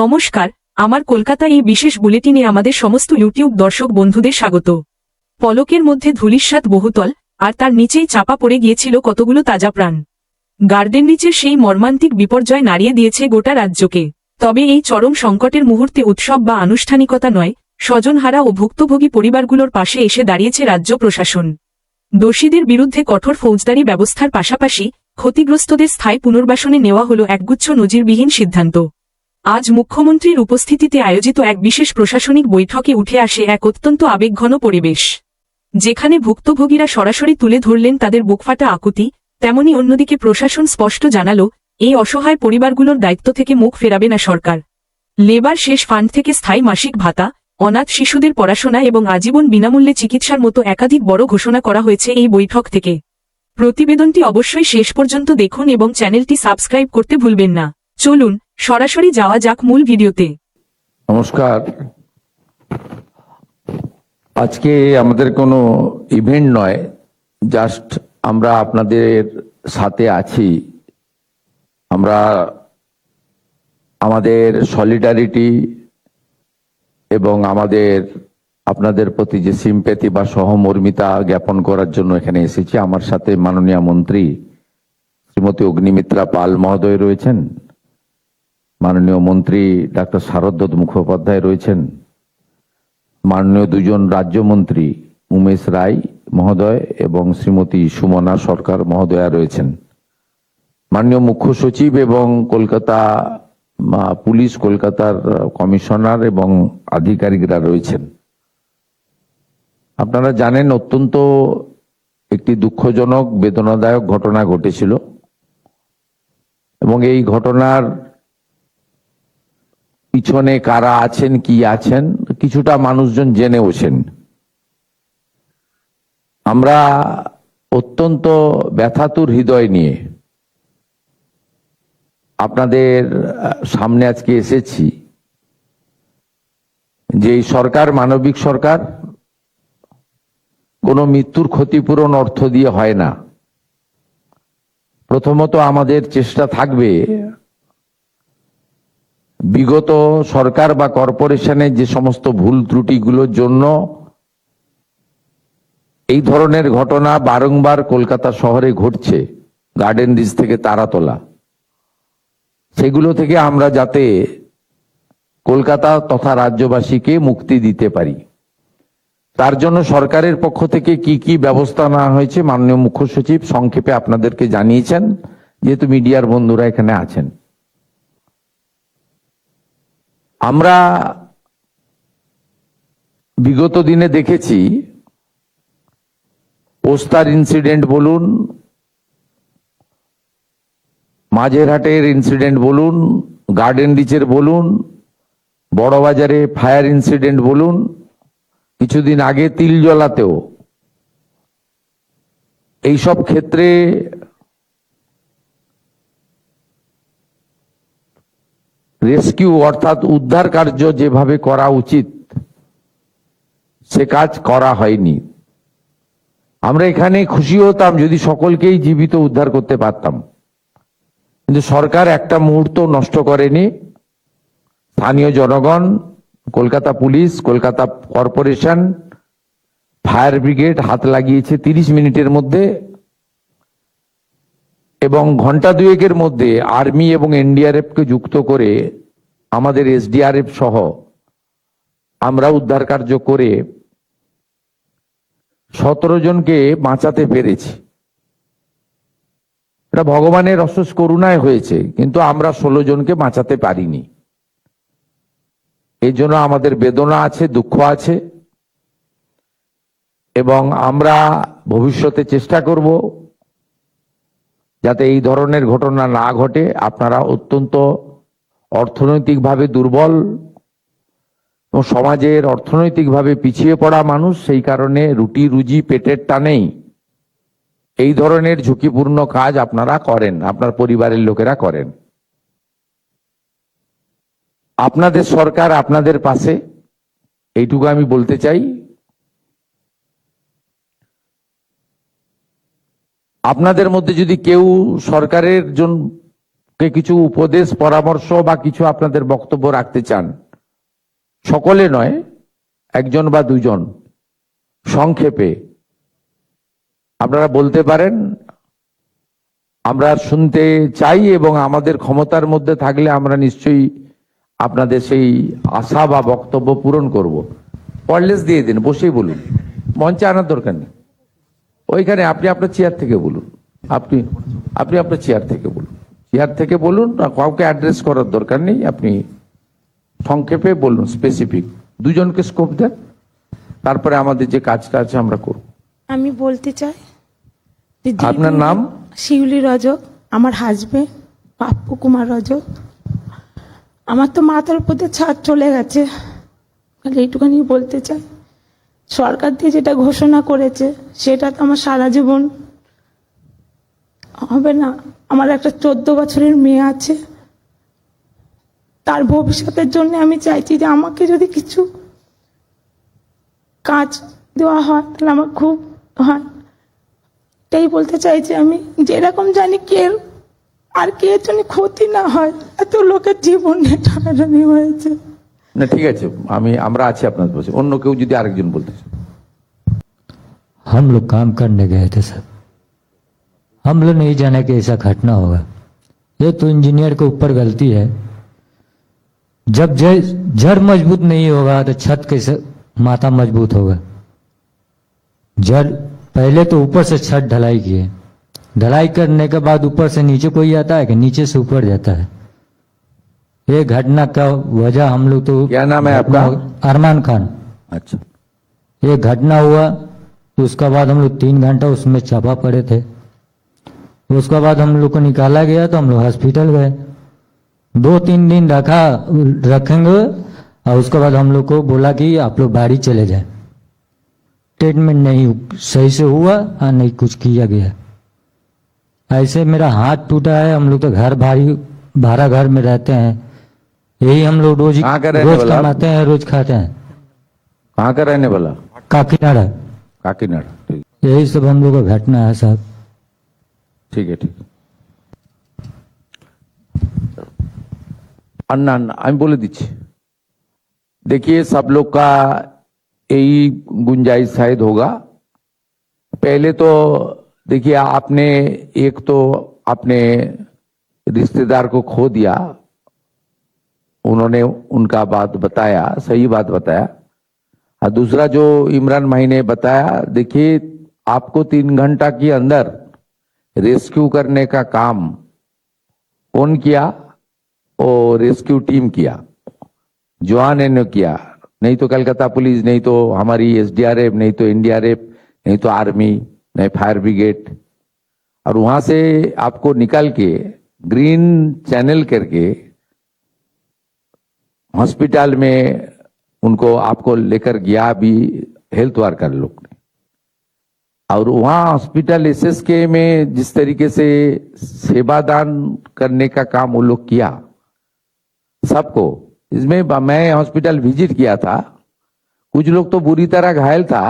নমস্কার, আমার কলকাতা এই বিশেষ বুলেটিনে আমাদের সমস্ত ইউটিউব দর্শক বন্ধুদের স্বাগত। পলকের মধ্যে ধূলিসাৎ বহুতল, আর তার নিচেই চাপা পড়ে গিয়েছিল কতগুলো তাজা প্রাণ। গার্ডেন রিচের সেই মর্মান্তিক বিপর্যয় নাড়িয়ে দিয়েছে গোটা রাজ্যকে। তবে এই চরম সংকটের মুহূর্তে উৎসব বা আনুষ্ঠানিকতা নয়, স্বজনহারা ও ভুক্তভোগী পরিবারগুলোর পাশে এসে দাঁড়িয়েছে রাজ্য প্রশাসন। দোষীদের বিরুদ্ধে কঠোর ফৌজদারি ব্যবস্থার পাশাপাশি ক্ষতিগ্রস্তদের স্থায়ী পুনর্বাসনে নেওয়া হল একগুচ্ছ নজিরবিহীন সিদ্ধান্ত। আজ মুখ্যমন্ত্রীর উপস্থিতিতে আয়োজিত এক বিশেষ প্রশাসনিক বৈঠকে উঠে আসে এক অত্যন্ত আবেগঘন পরিবেশ, যেখানে ভুক্তভোগীরা সরাসরি তুলে ধরলেন তাদের বুকফাটা আকুতি। তেমনি অন্যদিকে প্রশাসন স্পষ্ট জানাল, এই অসহায় পরিবারগুলোর দায়িত্ব থেকে মুখ ফেরাবে না সরকার। লেবার শেষ ফান্ড থেকে স্থায়ী মাসিক ভাতা, অনাথ শিশুদের পড়াশোনা এবং আজীবন বিনামূল্যে চিকিৎসার মতো একাধিক বড় ঘোষণা করা হয়েছে এই বৈঠক থেকে। প্রতিবেদনটি অবশ্যই শেষ পর্যন্ত দেখুন এবং চ্যানেলটি সাবস্ক্রাইব করতে ভুলবেন না। চলুন সরাসরি যাওয়া যাক মূল ভিডিওতে। নমস্কার। আজকে আমাদের কোনো ইভেন্ট নয়, জাস্ট আমরা আপনাদের সাথে আছি। আমরা আমাদের সলিডারিটি এবং আপনাদের প্রতি যে সিম্প্যাথি বা সহমর্মিতা জ্ঞাপন করার জন্য এখানে এসেছি। আমার সাথে মাননীয় মন্ত্রী শ্রীমতী অগ্নিমিত্রা পাল মহোদয় রয়েছেন, মাননীয় মন্ত্রী ডাক্তার শারদত্ত মুখোপাধ্যায় রয়েছেন, মাননীয় দুজন রাজ্যমন্ত্রী উমেশ রায় মহোদয় এবং শ্রীমতী সুমনা সরকার মহোদয়া রয়েছেন, মাননীয় মুখ্য সচিব এবং কলকাতা পুলিশ, কলকাতার কমিশনার এবং আধিকারিকরা রয়েছেন। আপনারা জানেন, অত্যন্ত একটি দুঃখজনক বেদনাদায়ক ঘটনা ঘটেছিল এবং এই ঘটনার পিছনে কারা আছেন, কি আছেন, কিছুটা মানুষজন জেনেওছেন। আমরা অত্যন্ত ব্যথাতুর হৃদয় নিয়ে আপনাদের সামনে আজকে এসেছি। যে এই সরকার মানবিক সরকার, কোনো মৃত্যুর ক্ষতিপূরণ অর্থ দিয়ে হয় না। প্রথমত আমাদের চেষ্টা থাকবে বিগত সরকার বা কর্পোরেশনের যে সমস্ত ভুল ত্রুটিগুলোর জন্য এই ধরনের ঘটনা বারংবার কলকাতা শহরে ঘটছে, গার্ডেন রিচ থেকে তারাতলা, সেগুলো থেকে আমরা যাতে কলকাতা তথা রাজ্যবাসীকে মুক্তি দিতে পারি, তার জন্য সরকারের পক্ষ থেকে কি কি ব্যবস্থা নেওয়া হয়েছে মাননীয় মুখ্য সচিব সংক্ষেপে আপনাদেরকে জানিয়েছেন, যেহেতু মিডিয়ার বন্ধুরা এখানে আছেন। আমরা বিগত দিনে দেখেছি, পোস্তার ইনসিডেন্ট বলুন, মাঝেরহাটের ইনসিডেন্ট বলুন, গার্ডেন রিচের বলুন, বড়বাজারে ফায়ার ইনসিডেন্ট বলুন, কিছুদিন আগে তিলজলাতেও, এইসব ক্ষেত্রে রেস্কিউ অর্থাৎ উদ্ধার কার্য যেভাবে করা উচিত সে কাজ করা হয়নি। আমরা এখানে খুশি হতাম যদি সকলকেই জীবিত উদ্ধার করতে পারতাম, কিন্তু সরকার একটা মুহূর্ত নষ্ট করেনি। স্থানীয় জনগণ, Kolkata police, Kolkata corporation, fire brigade হাত লাগিয়েছে 30 মিনিটের মধ্যে, এবং ঘন্টা দুয়েকের মধ্যে আর্মি এবং এনডিআরএফ কে যুক্ত করে আমাদের এসডিআরএফ সহ আমরা উদ্ধার কার্য করে 17 জনকে বাঁচাতে পেরেছি। এটা ভগবানের অশেষ করুণায় হয়েছে, কিন্তু আমরা 16 জনকে বাঁচাতে পারিনি। এই জন্য আমাদের বেদনা আছে, দুঃখ আছে, এবং আমরা ভবিষ্যতে চেষ্টা করব যাতে এই ধরনের ঘটনা না ঘটে। আপনারা অত্যন্ত অর্থনৈতিকভাবে দুর্বল এবং সমাজের অর্থনৈতিকভাবে পিছিয়ে পড়া মানুষ, সেই কারণে রুটি রুজি পেটের টানেই এই ধরনের ঝুঁকিপূর্ণ কাজ আপনারা করেন, আপনার পরিবারের লোকেরা করেন। আপনাদের সরকার আপনাদের পাশে, এইটুকু আমি বলতে চাই। আপনাদের মধ্যে যদি কেউ সরকারের কিছু উপদেশ পরামর্শ বা কিছু আপনাদের বক্তব্য রাখতে চান, সকলে নয়, একজন বা দুজন সংক্ষেপে আপনারা বলতে পারেন। আমরা শুনতে চাই এবং আমাদের ক্ষমতার মধ্যে থাকলে আমরা নিশ্চয়ই আপনাদের সেই আশা বা বক্তব্য পূরণ করব। ওয়্যারলেস দিয়ে দিন, বসেই বলুন, মঞ্চে আনার দরকার নেই। ওইখানে আপনি আপনার চেয়ার থেকে বলুন, আপনি আপনি আপনার চেয়ার থেকে বলুন, চেয়ার থেকে বলুন, কাউকে অ্যাড্রেস করার দরকার নেই। আপনি সংক্ষেপে বলুন, স্পেসিফিক, দুজনকে স্কোপ দেন, তারপরে আমাদের যে কাজটা আছে আমরা করব। আমি বলতে চাই যে আপনার নাম? শিউলি রজক, আমার হাজবেন্ড পাপ্পু কুমার রজক। আমার তো মাথার উপর দিয়ে ছাদ চলে গেছে, খালি এইটুখানি বলতে চাই। সরকার দিয়ে যেটা ঘোষণা করেছে সেটা তো আমার সারা জীবন হবে না। আমার একটা 14 বছরের মেয়ে আছে, তার ভবিষ্যতের জন্য আমি চাইছি যে আমাকে যদি কিছু কাজ দেওয়া হয় তাহলে আমার খুব হয়। তাই বলতে চাইছি আমি, যেরকম জানি কে আর কে জন্য ক্ষতি না হয়, এত লোকের জীবন নিয়ে টানাটানি হয়েছে। না ঠিক আছে, আমরা আছি আপনার পাশে। অন্য কেউ যদি আরেকজন বলতে চান। हम लोग काम करने गए थे सर, हम लोग नहीं जाने कि ऐसा घटना होगा। ये तो इंजीनियर के ऊपर गलती है। जब जड़ मजबूत नहीं होगा तो छत कैसे माथा मजबूत होगा। जड़ पहले तो ऊपर से छत ढलाई किए, ढलाई करने के बाद ऊपर से नीचे कोई आता है कि नीचे से ऊपर जाता है। ये घटना का वजह हम लोग तो, क्या नाम है आपका? अरमान खान। अच्छा, ये घटना हुआ तो उसका बाद हम लोग 3 घंटा उसमें चापा पड़े थे। उसके बाद हम लोग को निकाला गया तो हम लोग हॉस्पिटल गए, 2-3 दिन रखेंगे और उसके बाद हम लोग को बोला कि आप लोग बाड़ी चले जाए। ट्रीटमेंट नहीं सही से हुआ और नहीं कुछ किया गया। ऐसे मेरा हाथ टूटा है। हम लोग तो भाड़ा घर में रहते हैं, यही हम लोग रोज कहाँ का रहने वाला आप? कमाते हैं, रोज खाते हैं। कहाँ का रहने वाला? काकीनाडा। काकीनाडा। ठीक, यही सब हम लोग का घटना है साहब। ठीक है, ठीक। अन्ना আমি বলে দিচ্ছি। देखिए, सब लोग का यही गुंजाइश शायद होगा। पहले तो देखिए, आपने एक तो अपने रिश्तेदार को खो दिया, उन्होंने उनका बात बताया, सही बात बताया। और दूसरा जो इमरान भाई ने बताया, देखिए आपको 3 घंटा के अंदर रेस्क्यू करने का काम कौन किया? और रेस्क्यू टीम किया, जवान ने किया, नहीं तो कलकत्ता पुलिस, नहीं तो हमारी एसडीआरएफ, नहीं तो एनडीआरएफ, नहीं तो आर्मी, नहीं फायर ब्रिगेड। और वहां से आपको निकाल के ग्रीन चैनल करके हॉस्पिटल में उनको आपको लेकर गया भी हेल्थ वर्कर लोग ने। और वहां हॉस्पिटल एसएसके में जिस तरीके से सेवादान करने का काम वो लोग किया सबको, इसमें मैं हॉस्पिटल विजिट किया था। कुछ लोग तो बुरी तरह घायल था,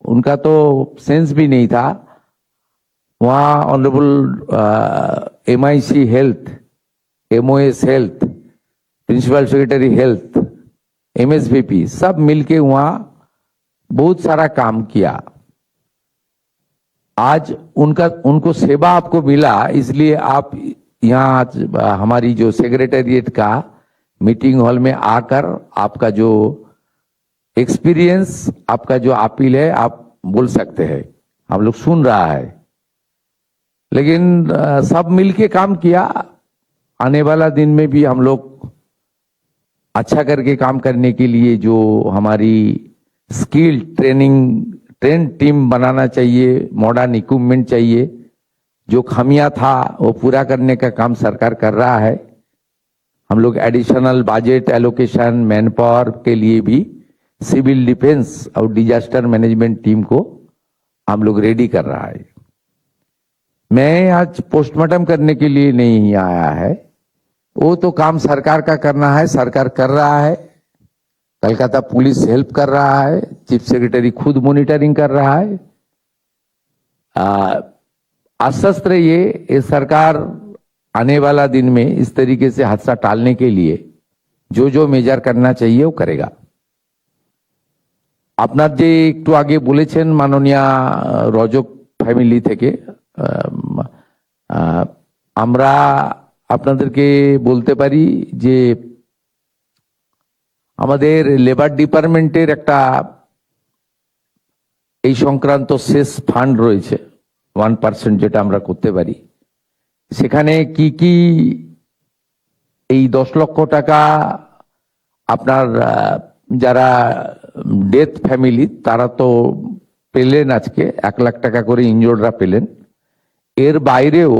उनका तो सेंस भी नहीं था। वहां honourable MIC health, MOS health, principal secretary health, MSVP सब मिलके वहां बहुत सारा काम किया। आज उनको सेवा आपको मिला, इसलिए आप यहाँ हमारी जो सेक्रेटेरिएट का मीटिंग हॉल में आकर आपका जो एक्सपीरियंस, आपका जो अपील है आप बोल सकते हैं। हम लोग सुन रहा है, लेकिन सब मिलके काम किया। आने वाला दिन में भी हम लोग अच्छा करके काम करने के लिए जो हमारी स्किल ट्रेन टीम बनाना चाहिए, मॉडर्न इक्विपमेंट चाहिए, जो खामियां था वो पूरा करने का काम सरकार कर रहा है। हम लोग additional budget allocation, man power के लिए भी सिविल डिफेंस और डिजास्टर मैनेजमेंट टीम को हम लोग रेडी कर रहा है। मैं आज पोस्टमार्टम करने के लिए नहीं आया है, वो तो काम सरकार का करना है, सरकार कर रहा है। कलकत्ता पुलिस हेल्प कर रहा है, चीफ सेक्रेटरी खुद मॉनिटरिंग कर रहा है। आश्वस्त रहिए, ये सरकार आने वाला दिन में इस तरीके से हादसा टालने के लिए जो जो मेजर करना चाहिए वो करेगा। আপনার যে একটু আগে বলেছেন মাননীয়া রজক ফ্যামিলি থেকে, আমরা আপনাদেরকে বলতে পারি যে আমাদের লেবার ডিপার্টমেন্টের একটা এই সংক্রান্ত শেষ ফান্ড রয়েছে 1% যেটা আমরা করতে পারি। সেখানে কি কি এই 10 লক্ষ টাকা আপনার যারা ডেথ ফ্যামিলি তারা তো পেলেন, আজকে 1 লাখ টাকা করে ইনজোর্ডরা পেলেন। এর বাইরেও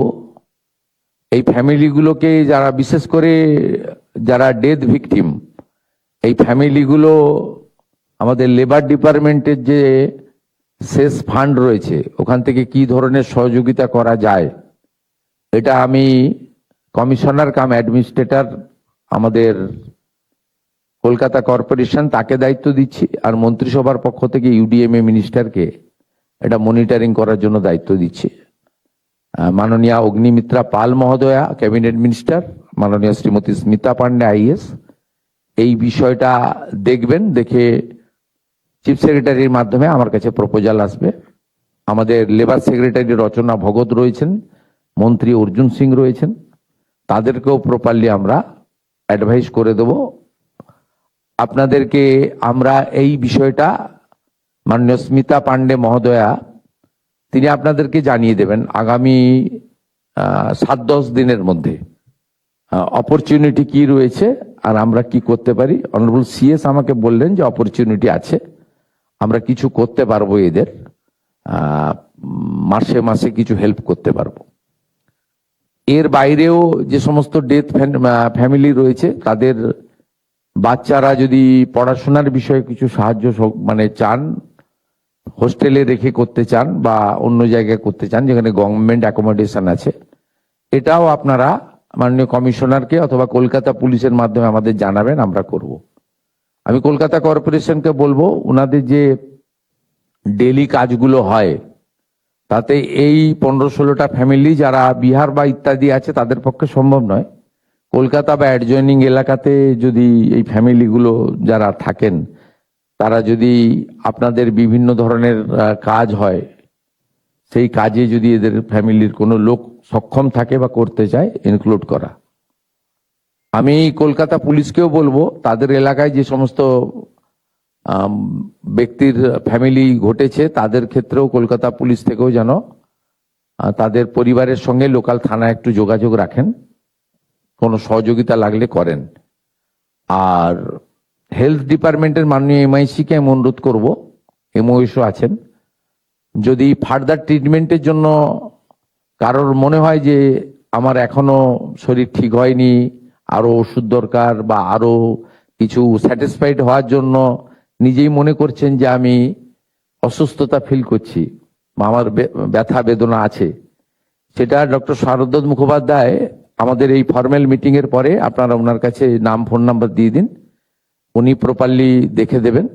এই ফ্যামিলিগুলোকে যারা বিশেষ করে যারা ডেথ ভিকটিম, এই ফ্যামিলিগুলো আমাদের লেবার ডিপার্টমেন্টের যে শেষ ফান্ড রয়েছে ওখান থেকে কি ধরনের সহযোগিতা করা যায়, এটা আমি কমিশনার কাম অ্যাডমিনিস্ট্রেটর আমাদের কলকাতা কর্পোরেশন তাকে দায়িত্ব দিচ্ছি, আর মন্ত্রিসভার পক্ষ থেকে ইউডিএমএ মিনিস্টারকে এটা মনিটরিং করার জন্য দায়িত্ব দিচ্ছি। মাননীয়া অগ্নিমিত্রা পাল মহোদয়া ক্যাবিনেট মিনিস্টার, মাননীয় শ্রীমতী স্মিতা পান্ডে আইএস এই বিষয়টা দেখবেন, দেখে চিফ সেক্রেটারির মাধ্যমে আমার কাছে প্রপোজাল আসবে। আমাদের লেবার সেক্রেটারি রচনা ভগত রয়েছেন, মন্ত্রী অর্জুন সিং রয়েছেন, তাদেরকেও প্রপারলি আমরা অ্যাডভাইস করে দেব। আপনাদেরকে আমরা এই বিষয়টা মাননীয় স্মিতা পান্ডে মহোদয়া তিনি আপনাদেরকে জানিয়ে দেবেন আগামী 7-10 দিনের মধ্যে অপরচুনিটি কি রয়েছে আর আমরা কি করতে পারি। অনারেবল সিএস আমাকে বললেন যে অপরচুনিটি আছে, আমরা কিছু করতে পারবো, এদের মাসে মাসে কিছু হেল্প করতে পারবো। এর বাইরেও যে সমস্ত ডেথ ফ্যামিলি রয়েছে তাদের বাচ্চারা যদি পড়াশোনার বিষয়ে কিছু সাহায্য মানে চান, হোস্টেলে রেখে করতে চান বা অন্য জায়গায় করতে চান যেখানে গভর্নমেন্ট অ্যাকোমোডেশন আছে, এটাও আপনারা মাননীয় কমিশনারকে অথবা কলকাতা পুলিশের মাধ্যমে আমাদের জানাবেন, আমরা করব। আমি কলকাতা কর্পোরেশনকে বলবো ওনাদের যে ডেলি কাজগুলো হয় তাতে এই 15-16টা ফ্যামিলি যারা বিহার বা ইত্যাদি আছে তাদের পক্ষে সম্ভব নয়। কলকাতা বা অ্যাডজয়নিং এলাকাতে যদি এই ফ্যামিলিগুলো যারা থাকেন তারা যদি আপনাদের বিভিন্ন ধরনের কাজ হয় সেই কাজে যদি এদের ফ্যামিলির কোনো লোক সক্ষম থাকে বা করতে চায় ইনক্লুড করা। আমি কলকাতা পুলিশকেও বলবো তাদের এলাকায় যে সমস্ত ব্যক্তির ফ্যামিলি ঘটেছে তাদের ক্ষেত্রেও কলকাতা পুলিশ থেকেও যেন তাদের পরিবারের সঙ্গে লোকাল থানায় একটু যোগাযোগ রাখেন, কোনো সহযোগিতা লাগলে করেন। আর হেলথ ডিপার্টমেন্টের মাননীয় এমআইসি কে আমি অনুরোধ করবো, এমওএসও আছেন, যদি ফার্দার ট্রিটমেন্টের জন্য কারোর মনে হয় যে আমার এখনো শরীর ঠিক হয়নি, আরো ওষুধ দরকার বা আরো কিছু স্যাটিসফাইড হওয়ার জন্য নিজেই মনে করছেন যে আমি অসুস্থতা ফিল করছি বা আমার ব্যথা বেদনা আছে, সেটা ডক্টর শারদত্ত মুখোপাধ্যায় আমাদের এই ফর্মাল মিটিং এর পরে আপনারা ওনার কাছে নাম ফোন নাম্বার দিয়ে দিন, উনি প্রপারলি দেখে দেবেন।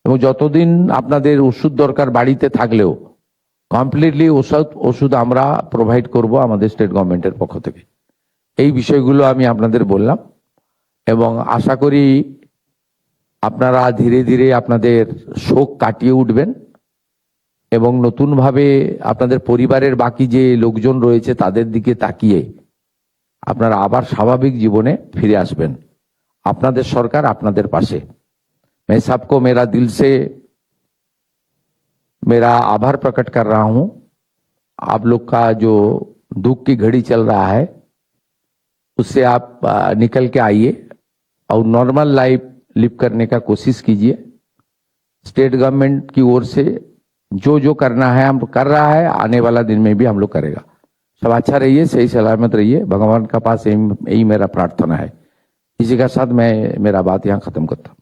এবং যতদিন আপনাদের ওষুধ দরকার বাড়িতে থাকলেও কমপ্লিটলি ওষুধ আমরা প্রোভাইড করব আমাদের স্টেট গভর্নমেন্টের পক্ষ থেকে। এই বিষয়গুলো আমি আপনাদের বললাম এবং আশা করি আপনারা ধীরে ধীরে আপনাদের শোক কাটিয়ে উঠবেন এবং নতুনভাবে আপনাদের পরিবারের বাকি যে লোকজন রয়েছে তাদের দিকে তাকিয়ে আপনারা আবার স্বাভাবিক জীবনে ফিরে আসবেন। আপনাদের সরকার আপনাদের পাশে। मैं सबको मेरा दिल से मेरा आभार प्रकट कर रहा हूं। आप लोग का जो दुख की घड़ी चल रहा है उससे आप निकल के आइए और नॉर्मल लाइफ लिव करने का कोशिश कीजिए। स्टेट गवर्नमेंट की ओर से जो जो करना है हम कर रहा है, आने वाला दिन में भी हम लोग करेगा। सब अच्छा रहिए, सही सलामत रहिए, भगवान का पास यही मेरा प्रार्थना है। इसी के साथ मैं मेरा बात यहाँ खत्म करता हूँ।